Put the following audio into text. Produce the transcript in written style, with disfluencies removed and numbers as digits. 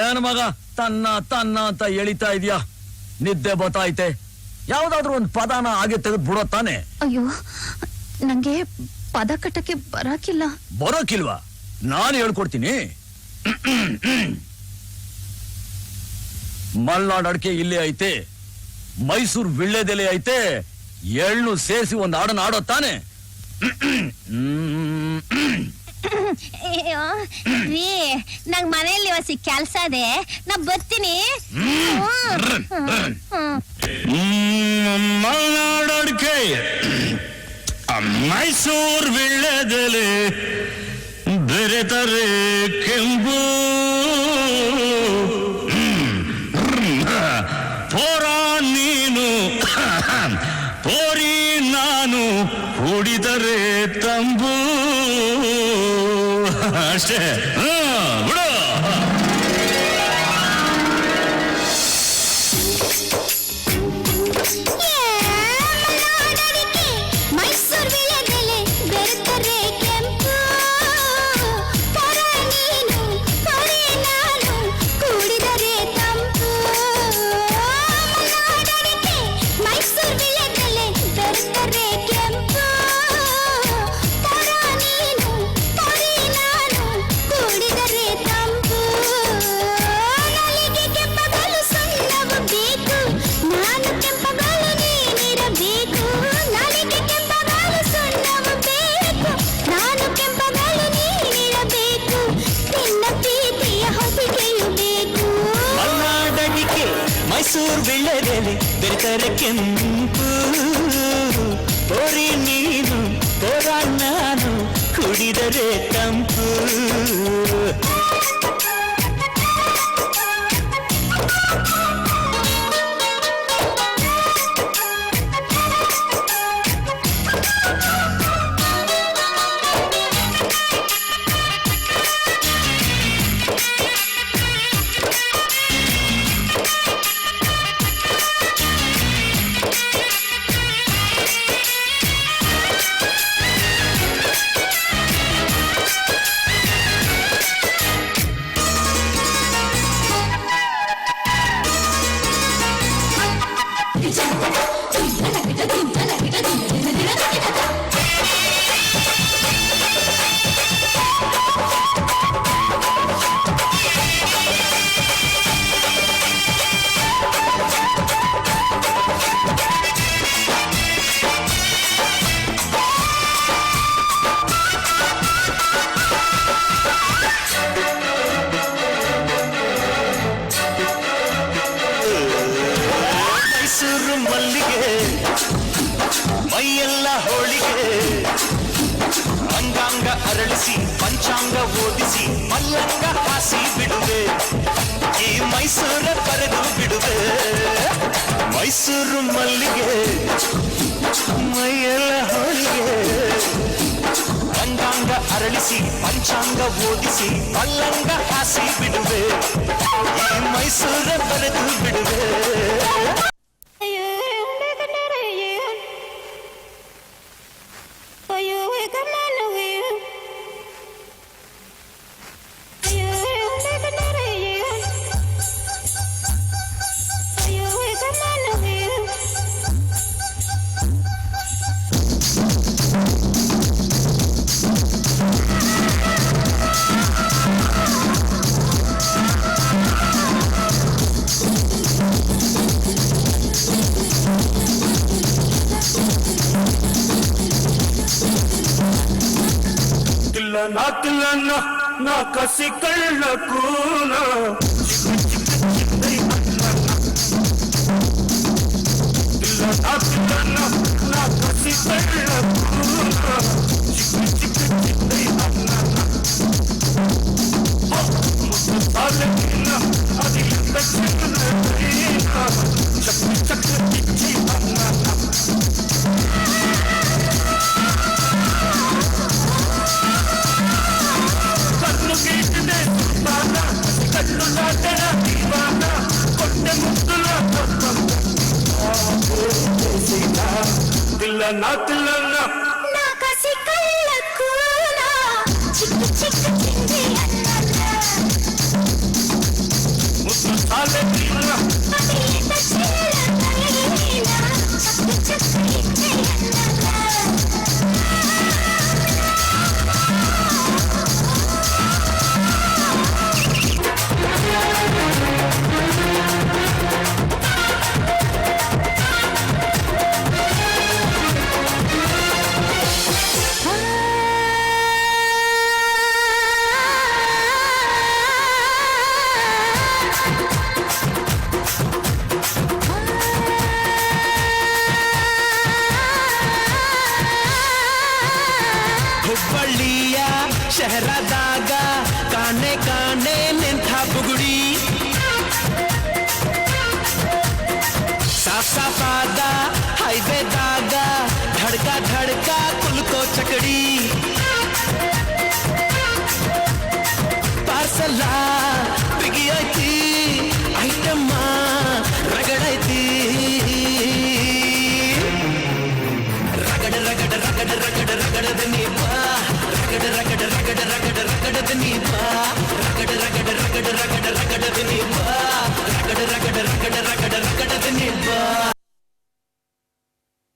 ಏನ್ ಮಗ ತನ್ನ ತನ್ನ ಅಂತ ಎಳಿತಾ ಇದೀಯಾ? ನಿದ್ದೆ ಬತ್ತಾಯ್ತೆ. ಯಾವ್ದಾದ್ರು ಒಂದು ಪದನ ಹಾಗೆ ತೆಗೆದು ಬಿಡೋ ತಾನೆ. ಅಯ್ಯೋ, ನಂಗೆ ಪದ ಕಟ್ಟಕ್ಕೆ ಬರೋಕಿಲ್ವಾ? ನಾನು ಹೇಳ್ಕೊಡ್ತೀನಿ. ಮಲ್ನಾಡ್ ಅಡಿಕೆ ಇಲ್ಲೇ ಐತೆ, ಮೈಸೂರು ವಿಳ್ಳೆದೆಲೆ ಐತೆ, ಎಳ್ಳು ಸೇರಿಸಿ ಒಂದು ಹಾಡನ್ನ ಆಡೋ ತಾನೆ. ನಂಗ್ ಮನೆಯಲ್ಲಿ ಹೊಸಿ ಕೆಲ್ಸ ಇದೆ, ನಾ ಬರ್ತೀನಿ. ಮಲ್ನಾಡ್ ಅಡಿಕೆ, ಮೈಸೂರು ವಿಳ್ಳೆದೆಲೆ, ಬೆರೆತರೆ ಕೆಂಪು, ಪೋರ ನೀನು ಪೋರಿ ನಾನು, ಕುಡಿದರೆ ತಂಬು. ಅಷ್ಟೇ ಬಿಡು. ಮೈಸೂರು ವಿಳ್ಳೆದೆಲೆ ಬೆರೆತರೆ ಕೆಂಪು, ಪೋರಿ ನೀನು ಪೋರ ನಾನು, ಕುಡಿದರೆ ತಂಪು. ಮಲ್ಲಿಗೆ ಮೈಯೆಲ್ಲ ಹೋಳಿಗೆ, ಅಂಗಾಂಗ ಅರಳಿಸಿ ಪಂಚಾಂಗ ಓದಿಸಿ ಮಲ್ಲಂಗ ಹಾಸಿ ಬಿಡುವೆ, ಈ ಮೈಸೂರ ಕರೆದು ಬಿಡುವೆ. ಮೈಸೂರು ಮಲ್ಲಿಗೆ ಮೈಯೆಲ್ಲ ಹೋಳಿಗೆ, ಅಂಗಾಂಗ ಅರಳಿಸಿ ಪಂಚಾಂಗ ಓದಿಸಿ ಮಲ್ಲಂಗ ಹಾಸಿ ಬಿಡುವೆ, ಈ ಮೈಸೂರ ಕರೆದು ಬಿಡುವೆ. ನಾ ಕಸಿ ಕಳ್ಳ ಕೂನ ನಾ ಕಸಿ ಕಳ್ಳ ಕೂನ ಕಸಿ ಕಳ್ಳ ಕೂನ ಚಿಕ್ಕ ಚಿಕ್ಕ ಚಿಂದಿ ಹುಬ್ಬಳ್ಳಿಯ ಶಹರದಾಗ ಕಾಣೆ ಕಾಣೆ ನಿಂತ ಬುಗುಡಿ ಸಾಫ್ ಸಾಫಾದ ಹೈವೇದಾಗ ಧಡ್ಕ ಧಡ್ಕ ಕುಲ್ಕೋ ಚಕಡಿ ಪಾರ್ಸಲ